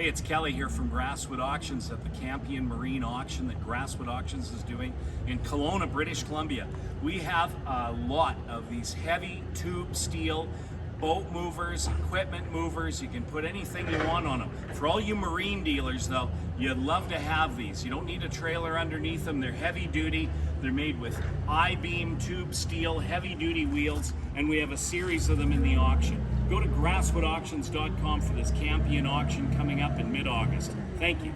Hey, it's Kelly here from Grasswood Auctions at the Campion Marine auction that Grasswood Auctions is doing in Kelowna, British Columbia. We have a lot of these heavy tube steel boat movers, equipment movers. You can put anything you want on them. For all you marine dealers though, you'd love to have these. You don't need a trailer underneath them. They're heavy duty. They're made with I-beam tube steel, heavy duty wheels, and we have a series of them in the auction. Go to grasswoodauctions.com for this Campion auction coming up in mid-August. Thank you.